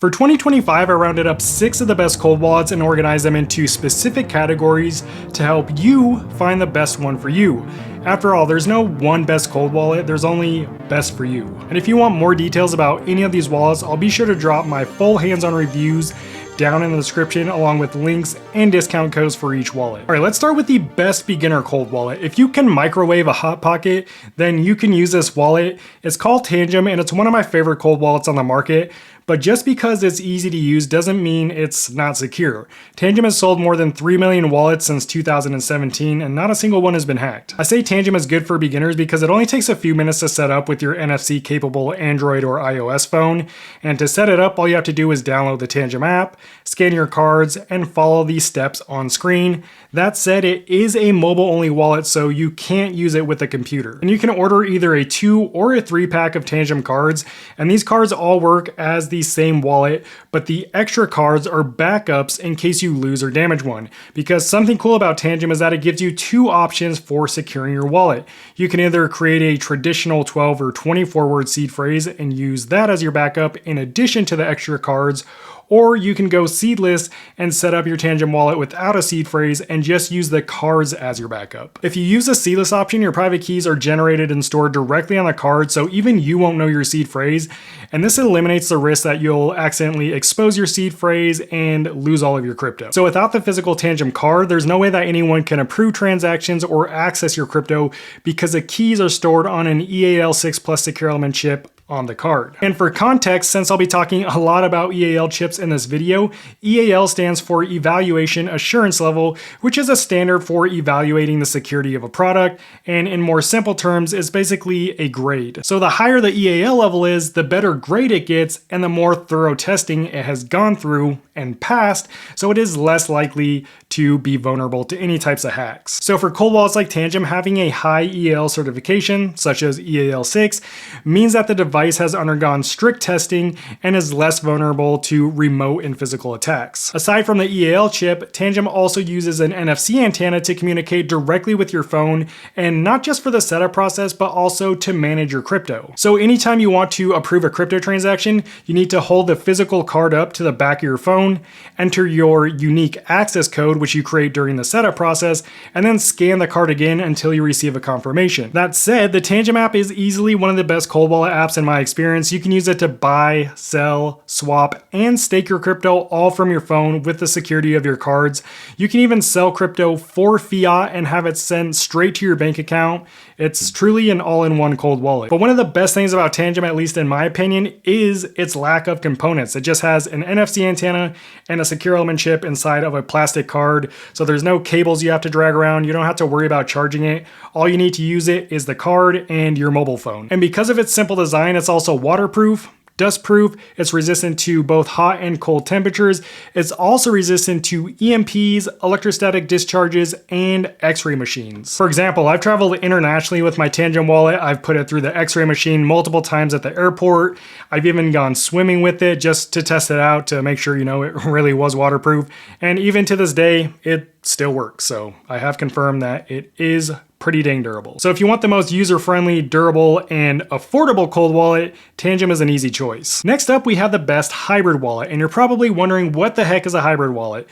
For 2025, I rounded up 6 of the best cold wallets and organized them into specific categories to help you find the best one for you. After all, there's no one best cold wallet, there's only best for you. And if you want more details about any of these wallets, I'll be sure to drop my full hands-on reviews down in the description along with links and discount codes for each wallet. Alright, let's start with the best beginner cold wallet. If you can microwave a Hot Pocket, then you can use this wallet. It's called TANGEM and it's one of my favorite cold wallets on the market. But just because it's easy to use doesn't mean it's not secure. TANGEM has sold more than 3 million wallets since 2017 and not a single one has been hacked. I say TANGEM is good for beginners because it only takes a few minutes to set up with your NFC capable Android or iOS phone. And to set it up, all you have to do is download the TANGEM app, scan your cards, and follow these steps on screen. That said, it is a mobile only wallet, so you can't use it with a computer. And you can order either a 2 or a 3 pack of TANGEM cards, and these cards all work as the same wallet, but the extra cards are backups in case you lose or damage one. Because something cool about TANGEM is that it gives you 2 options for securing your wallet. You can either create a traditional 12 or 24 word seed phrase and use that as your backup in addition to the extra cards, or you can go seedless and set up your TANGEM wallet without a seed phrase and just use the cards as your backup. If you use the seedless option, your private keys are generated and stored directly on the card, so even you won't know your seed phrase, and this eliminates the risk that you'll accidentally expose your seed phrase and lose all of your crypto. So without the physical TANGEM card, there's no way that anyone can approve transactions or access your crypto because the keys are stored on an EAL6 Plus secure element chip on the card. And for context, since I'll be talking a lot about EAL chips in this video, EAL stands for Evaluation Assurance Level, which is a standard for evaluating the security of a product, and in more simple terms, is basically a grade. So the higher the EAL level is, the better grade it gets, and the more thorough testing it has gone through and passed, so it is less likely to be vulnerable to any types of hacks. So for cold wallets like TANGEM, having a high EAL certification, such as EAL6, means that the device has undergone strict testing and is less vulnerable to remote and physical attacks. Aside from the EAL chip, TANGEM also uses an NFC antenna to communicate directly with your phone, and not just for the setup process, but also to manage your crypto. So anytime you want to approve a crypto transaction, you need to hold the physical card up to the back of your phone, enter your unique access code, which you create during the setup process, and then scan the card again until you receive a confirmation. That said, the TANGEM app is easily one of the best cold wallet apps in my experience. You can use it to buy, sell, swap, and stake your crypto all from your phone with the security of your cards. You can even sell crypto for fiat and have it sent straight to your bank account. It's truly an all-in-one cold wallet. But one of the best things about TANGEM, at least in my opinion, is its lack of components. It just has an NFC antenna and a secure element chip inside of a plastic card. So there's no cables you have to drag around. You don't have to worry about charging it. All you need to use it is the card and your mobile phone. And because of its simple design, it's also waterproof, dustproof, it's resistant to both hot and cold temperatures. It's also resistant to EMPs, electrostatic discharges, and X-ray machines. For example, I've traveled internationally with my TANGEM wallet. I've put it through the X-ray machine multiple times at the airport. I've even gone swimming with it just to test it out to make sure, it really was waterproof. And even to this day, it still works. So I have confirmed that it is pretty dang durable. So if you want the most user-friendly, durable, and affordable cold wallet, TANGEM is an easy choice. Next up, we have the best hybrid wallet, and you're probably wondering what the heck is a hybrid wallet?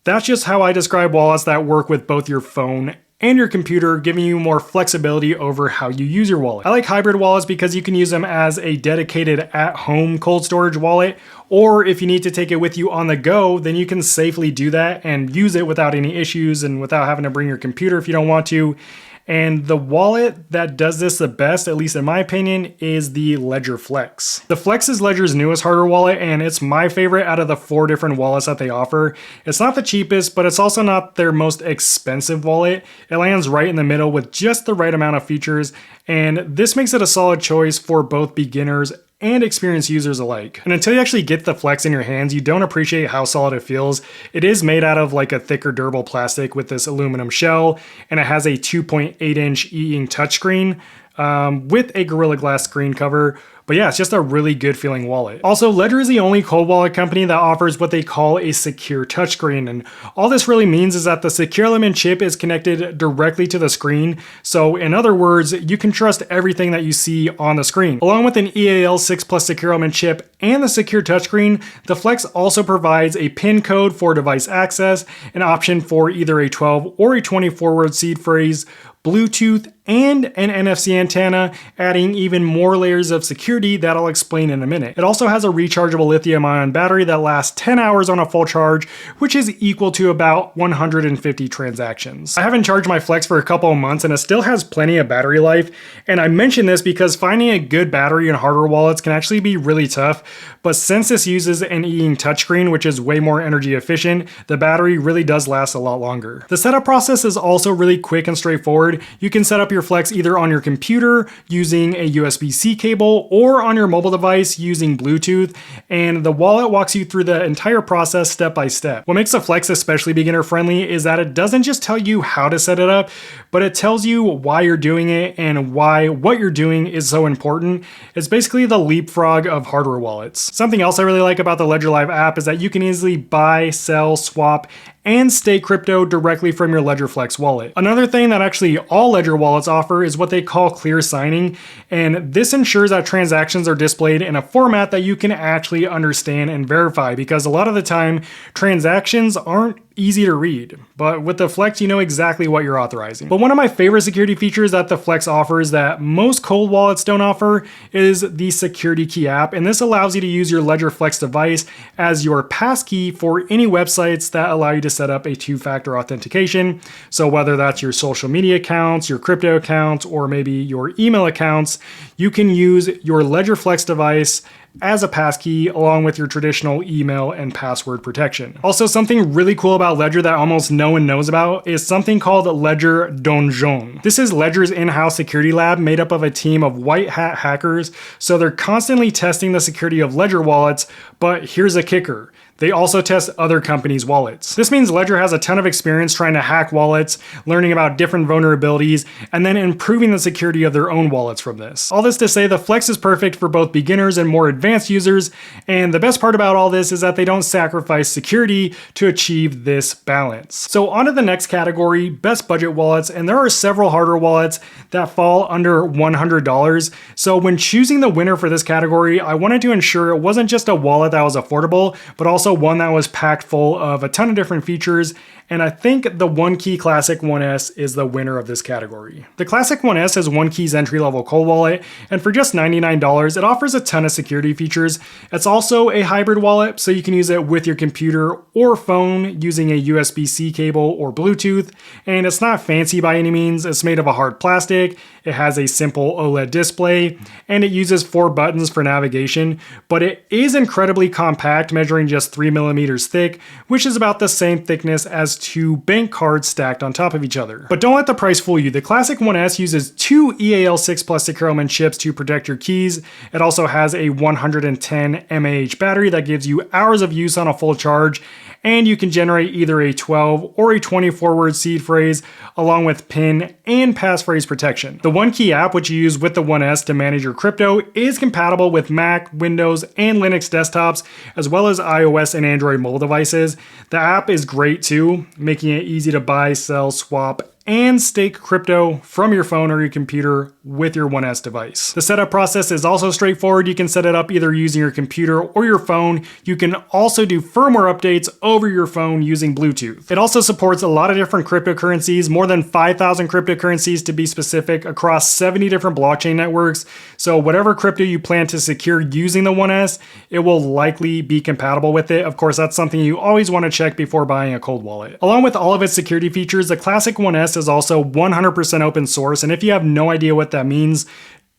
That's just how I describe wallets that work with both your phone and your computer, giving you more flexibility over how you use your wallet. I like hybrid wallets because you can use them as a dedicated at-home cold storage wallet, or if you need to take it with you on the go, then you can safely do that and use it without any issues and without having to bring your computer if you don't want to. And the wallet that does this the best, at least in my opinion, is the Ledger Flex. The Flex is Ledger's newest hardware wallet, and it's my favorite out of the 4 different wallets that they offer. It's not the cheapest, but it's also not their most expensive wallet. It lands right in the middle with just the right amount of features, and this makes it a solid choice for both beginners and experienced users alike. And until you actually get the Flex in your hands, you don't appreciate how solid it feels. It is made out of like a thicker durable plastic with this aluminum shell, and it has a 2.8-inch e-ink touchscreen. with a Gorilla Glass screen cover. But yeah, it's just a really good feeling wallet. Also, Ledger is the only cold wallet company that offers what they call a secure touchscreen. And all this really means is that the secure element chip is connected directly to the screen. So in other words, you can trust everything that you see on the screen. Along with an EAL6 Plus secure element chip and the secure touchscreen, the Flex also provides a PIN code for device access, an option for either a 12 or a 24-word seed phrase, Bluetooth, and an NFC antenna, adding even more layers of security that I'll explain in a minute. It also has a rechargeable lithium-ion battery that lasts 10 hours on a full charge, which is equal to about 150 transactions. I haven't charged my Flex for a couple of months and it still has plenty of battery life, and I mention this because finding a good battery in hardware wallets can actually be really tough, but since this uses an e-ink touchscreen, which is way more energy efficient, the battery really does last a lot longer. The setup process is also really quick and straightforward. You can set up your Flex either on your computer using a USB-C cable or on your mobile device using Bluetooth, and the wallet walks you through the entire process step by step. What makes the Flex especially beginner friendly is that it doesn't just tell you how to set it up, but it tells you why you're doing it and why what you're doing is so important. It's basically the leapfrog of hardware wallets. Something else I really like about the Ledger Live app is that you can easily buy, sell, swap, and stake crypto directly from your Ledger Flex wallet. Another thing that actually all Ledger wallets offer is what they call clear signing, and this ensures that transactions are displayed in a format that you can actually understand and verify, because a lot of the time transactions aren't easy to read, but with the Flex you know exactly what you're authorizing. But one of my favorite security features that the Flex offers that most cold wallets don't offer is the security key app, and this allows you to use your Ledger Flex device as your passkey for any websites that allow you to set up a two-factor authentication. So whether that's your social media accounts, your crypto accounts, or maybe your email accounts, you can use your Ledger Flex device as a passkey along with your traditional email and password protection. Also, something really cool about Ledger that almost no one knows about is something called Ledger Donjon. This is Ledger's in-house security lab made up of a team of white hat hackers, so they're constantly testing the security of Ledger wallets, but here's a kicker. They also test other companies' wallets. This means Ledger has a ton of experience trying to hack wallets, learning about different vulnerabilities, and then improving the security of their own wallets from this. All this to say, the Flex is perfect for both beginners and more advanced users, and the best part about all this is that they don't sacrifice security to achieve this balance. So on to the next category, best budget wallets, and there are several hardware wallets that fall under $100. So when choosing the winner for this category, I wanted to ensure it wasn't just a wallet that was affordable, but also one that was packed full of a ton of different features, and I think the ONEKEY Classic 1S is the winner of this category. The Classic 1S is ONEKEY's entry-level cold wallet, and for just $99, it offers a ton of security features. It's also a hybrid wallet, so you can use it with your computer or phone using a USB-C cable or Bluetooth, and it's not fancy by any means. It's made of a hard plastic, it has a simple OLED display, and it uses 4 buttons for navigation, but it is incredibly compact, measuring just 3mm thick, which is about the same thickness as 2 bank cards stacked on top of each other. But don't let the price fool you. The Classic 1S uses 2 EAL6 Plus secure element chips to protect your keys. It also has a 110 mAh battery that gives you hours of use on a full charge, and you can generate either a 12 or a 24-word seed phrase along with PIN and passphrase protection. The ONEKEY app, which you use with the 1S to manage your crypto, is compatible with Mac, Windows, and Linux desktops, as well as iOS and Android mobile devices. The app is great too, making it easy to buy, sell, swap, and stake crypto from your phone or your computer with your 1S device. The setup process is also straightforward. You can set it up either using your computer or your phone. You can also do firmware updates over your phone using Bluetooth. It also supports a lot of different cryptocurrencies, more than 5,000 cryptocurrencies to be specific, across 70 different blockchain networks. So whatever crypto you plan to secure using the 1S, it will likely be compatible with it. Of course, that's something you always want to check before buying a cold wallet. Along with all of its security features, the Classic 1S is also 100% open source, and if you have no idea what that means,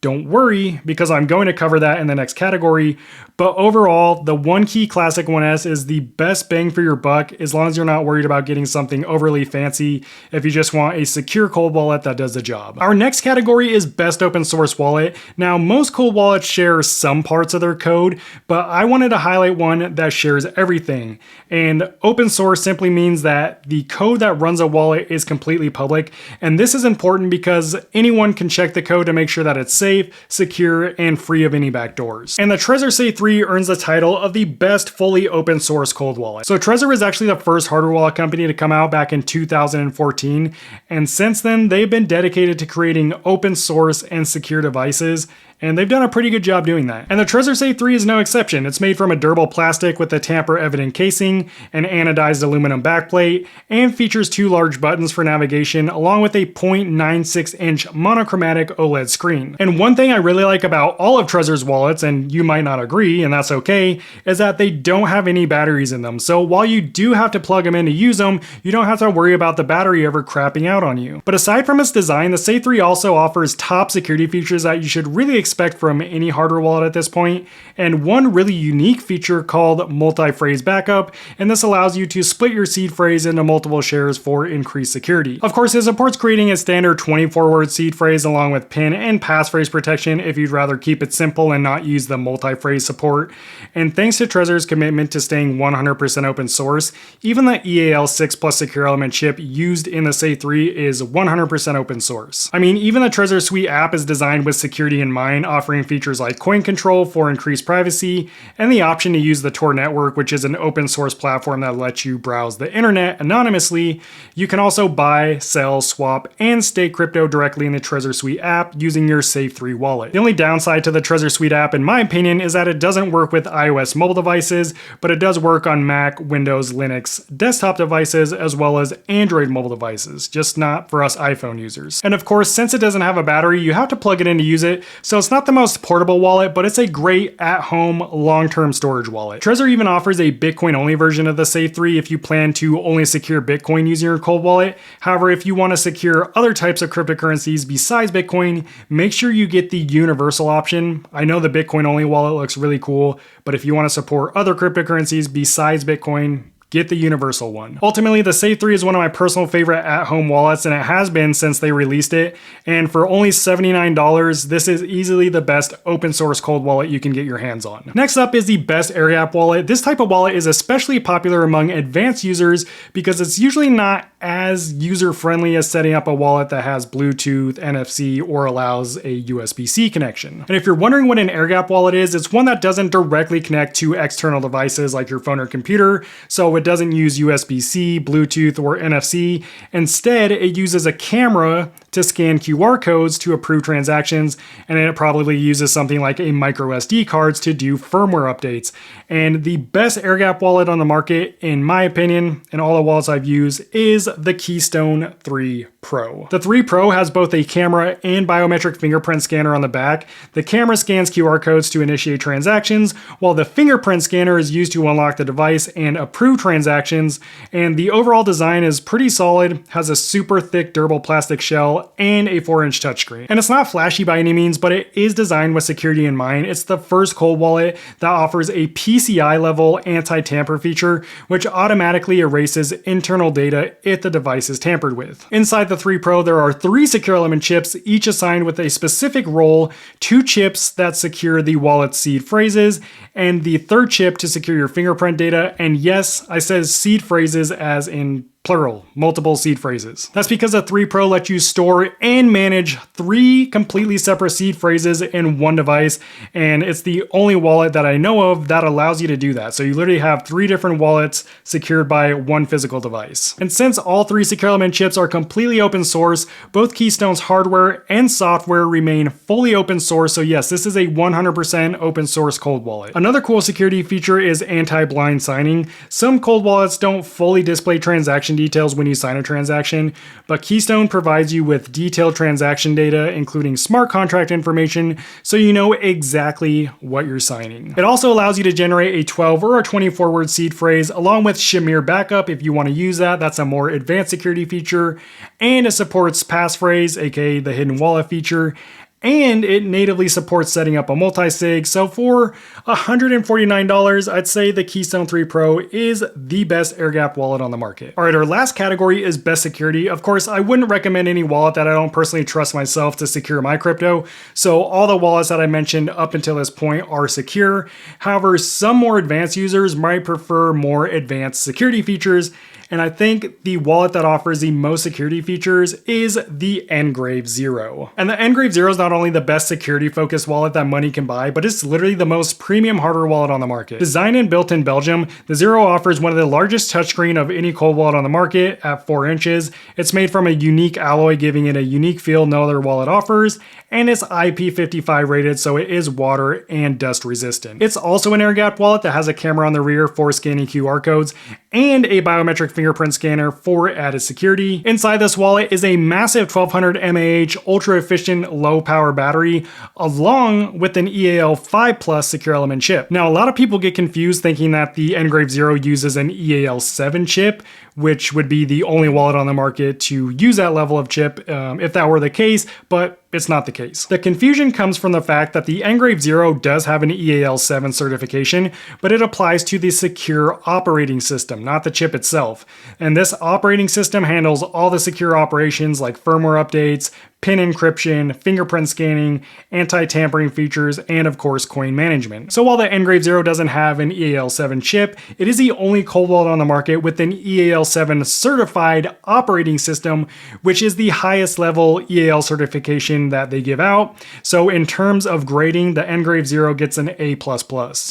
don't worry, because I'm going to cover that in the next category, But overall, the ONEKEY Classic 1S is the best bang for your buck as long as you're not worried about getting something overly fancy if you just want a secure cold wallet that does the job. Our next category is best open source wallet. Now, most cold wallets share some parts of their code, but I wanted to highlight one that shares everything. And open source simply means that the code that runs a wallet is completely public. And this is important because anyone can check the code to make sure that it's safe, secure, and free of any backdoors. And the TREZOR Say 3 earns the title of the best fully open source cold wallet. So TREZOR was actually the first hardware wallet company to come out back in 2014. And since then, they've been dedicated to creating open source and secure devices. And they've done a pretty good job doing that. And the TREZOR Say 3 is no exception. It's made from a durable plastic with a tamper-evident casing, an anodized aluminum backplate, and features 2 large buttons for navigation, along with a 0.96-inch monochromatic OLED screen. And one thing I really like about all of TREZOR's wallets, and you might not agree, and that's okay, is that they don't have any batteries in them. So while you do have to plug them in to use them, you don't have to worry about the battery ever crapping out on you. But aside from its design, the Say 3 also offers top security features that you should really expect from any hardware wallet at this point, and one really unique feature called multi-phrase backup, and this allows you to split your seed phrase into multiple shares for increased security. Of course, it supports creating a standard 24-word seed phrase along with PIN and passphrase protection if you'd rather keep it simple and not use the multi-phrase support. And thanks to TREZOR's commitment to staying 100% open source, even the EAL6 Plus secure element chip used in the Say 3 is 100% open source. I mean, even the TREZOR Suite app is designed with security in mind, offering features like coin control for increased privacy, and the option to use the Tor network, which is an open source platform that lets you browse the internet anonymously. You can also buy, sell, swap, and stake crypto directly in the TREZOR Suite app using your Say 3 wallet. The only downside to the TREZOR Suite app, in my opinion, is that it doesn't work with iOS mobile devices, but it does work on Mac, Windows, Linux, desktop devices, as well as Android mobile devices, just not for us iPhone users. And of course, since it doesn't have a battery, you have to plug it in to use it, so it's not the most portable wallet, but it's a great at-home long-term storage wallet. TREZOR even offers a Bitcoin-only version of the Say 3 if you plan to only secure Bitcoin using your cold wallet. However, if you want to secure other types of cryptocurrencies besides Bitcoin, make sure you get the universal option. I know the Bitcoin-only wallet looks really cool, but if you want to support other cryptocurrencies besides Bitcoin, get the universal one. Ultimately, the Say 3 is one of my personal favorite at-home wallets, and it has been since they released it. And for only $79, this is easily the best open source cold wallet you can get your hands on. Next up is the best AirGap wallet. This type of wallet is especially popular among advanced users because it's usually not as user-friendly as setting up a wallet that has Bluetooth, NFC, or allows a USB-C connection. And if you're wondering what an AirGap wallet is, it's one that doesn't directly connect to external devices like your phone or computer, so it doesn't use USB-C, Bluetooth, or NFC. Instead, it uses a camera to scan QR codes to approve transactions, and it probably uses something like a micro SD cards to do firmware updates. And the best AirGap wallet on the market, in my opinion, and all the wallets I've used, is the KEYSTONE 3 Pro. The 3 Pro has both a camera and biometric fingerprint scanner on the back. The camera scans QR codes to initiate transactions, while the fingerprint scanner is used to unlock the device and approve transactions. And the overall design is pretty solid, has a super thick durable plastic shell, and a 4-inch touchscreen. And it's not flashy by any means, but it is designed with security in mind. It's the first cold wallet that offers a PCI level anti-tamper feature, which automatically erases internal data if the device is tampered with. Inside the 3 Pro, there are 3 secure element chips, each assigned with a specific role, 2 chips that secure the wallet's seed phrases, and the 3rd chip to secure your fingerprint data. And yes, I said seed phrases as in plural, multiple seed phrases. That's because the 3 Pro lets you store and manage 3 completely separate seed phrases in one device, and it's the only wallet that I know of that allows you to do that. So you literally have 3 different wallets secured by one physical device. And since all 3 secure element chips are completely open source, both Keystone's hardware and software remain fully open source, so yes, this is a 100% open source cold wallet. Another cool security feature is anti-blind signing. Some cold wallets don't fully display transaction details when you sign a transaction, but Keystone provides you with detailed transaction data, including smart contract information, so you know exactly what you're signing. It also allows you to generate a 12 or a 24-word seed phrase, along with Shamir backup if you want to use that. That's a more advanced security feature, and it supports passphrase, aka the hidden wallet feature. and it natively supports setting up a multi-sig. So for $149, I'd say the Keystone 3 Pro is the best air gap wallet on the market. All right, our last category is best security. Of course, I wouldn't recommend any wallet that I don't personally trust myself to secure my crypto. So all the wallets that I mentioned up until this point are secure. However, some more advanced users might prefer more advanced security features. And I think the wallet that offers the most security features is the NGRAVE Zero. And the NGRAVE Zero is not only the best security focused wallet that money can buy, but it's literally the most premium hardware wallet on the market. Designed and built in Belgium, the Zero offers one of the largest touchscreen of any cold wallet on the market at 4 inches. It's made from a unique alloy, giving it a unique feel no other wallet offers, and it's IP55 rated, so it is water and dust resistant. It's also an air gap wallet that has a camera on the rear for scanning QR codes and a biometric fingerprint scanner for added security. Inside this wallet is a massive 1200 mAh ultra efficient low power battery along with an EAL5 Plus secure element chip. Now, a lot of people get confused thinking that the NGRAVE Zero uses an EAL7 chip, which would be the only wallet on the market to use that level of chip if that were the case, but it's not the case. The confusion comes from the fact that the NGRAVE Zero does have an EAL7 certification, but it applies to the secure operating system, not the chip itself. And this operating system handles all the secure operations like firmware updates, PIN encryption, fingerprint scanning, anti-tampering features, and of course coin management. So while the NGRAVE Zero doesn't have an EAL7 chip, it is the only cold wallet on the market with an EAL7 certified operating system, which is the highest level EAL certification that they give out. So in terms of grading, the NGRAVE Zero gets an A++.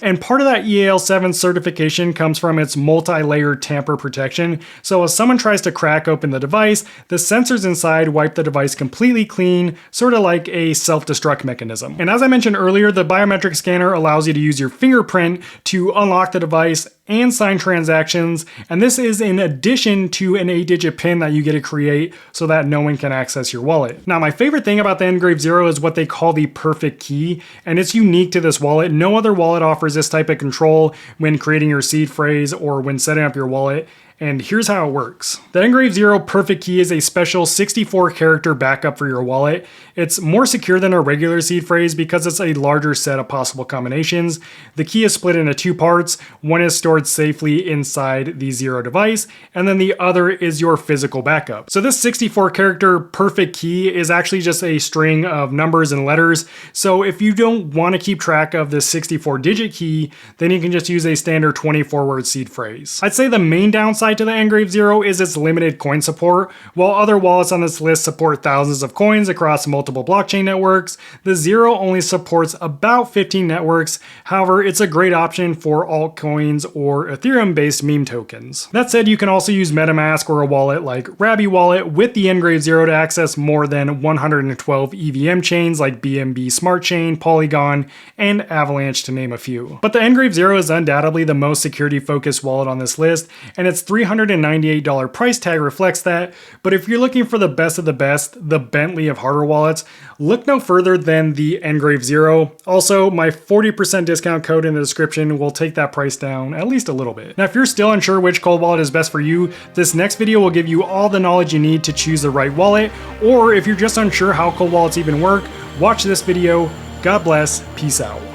And part of that EAL7 certification comes from its multi-layered tamper protection. So if someone tries to crack open the device, the sensors inside wipe the device completely clean, sort of like a self-destruct mechanism. And as I mentioned earlier, the biometric scanner allows you to use your fingerprint to unlock the device and sign transactions, and this is in addition to an 8-digit PIN that you get to create so that no one can access your wallet. Now, my favorite thing about the NGRAVE Zero is what they call the perfect key, and it's unique to this wallet. No other wallet offers this type of control when creating your seed phrase or when setting up your wallet. And here's how it works. The NGRAVE Zero Perfect Key is a special 64-character backup for your wallet. It's more secure than a regular seed phrase because it's a larger set of possible combinations. The key is split into 2 parts. One is stored safely inside the Zero device, and then the other is your physical backup. So this 64-character perfect key is actually just a string of numbers and letters. So if you don't want to keep track of this 64-digit key, then you can just use a standard 24-word seed phrase. I'd say the main downside to the NGRAVE Zero is its limited coin support. While other wallets on this list support thousands of coins across multiple blockchain networks, the Zero only supports about 15 networks. However, it's a great option for altcoins or Ethereum-based meme tokens. That said, you can also use MetaMask or a wallet like Rabby Wallet with the NGRAVE Zero to access more than 112 EVM chains like BNB Smart Chain, Polygon, and Avalanche to name a few. But the NGRAVE Zero is undoubtedly the most security-focused wallet on this list, and its $398 price tag reflects that. But if you're looking for the best of the best, the Bentley of hardware wallets, look no further than the NGRAVE Zero. Also, my 40% discount code in the description will take that price down at least a little bit. Now, if you're still unsure which cold wallet is best for you, this next video will give you all the knowledge you need to choose the right wallet. Or if you're just unsure how cold wallets even work, watch this video. God bless. Peace out.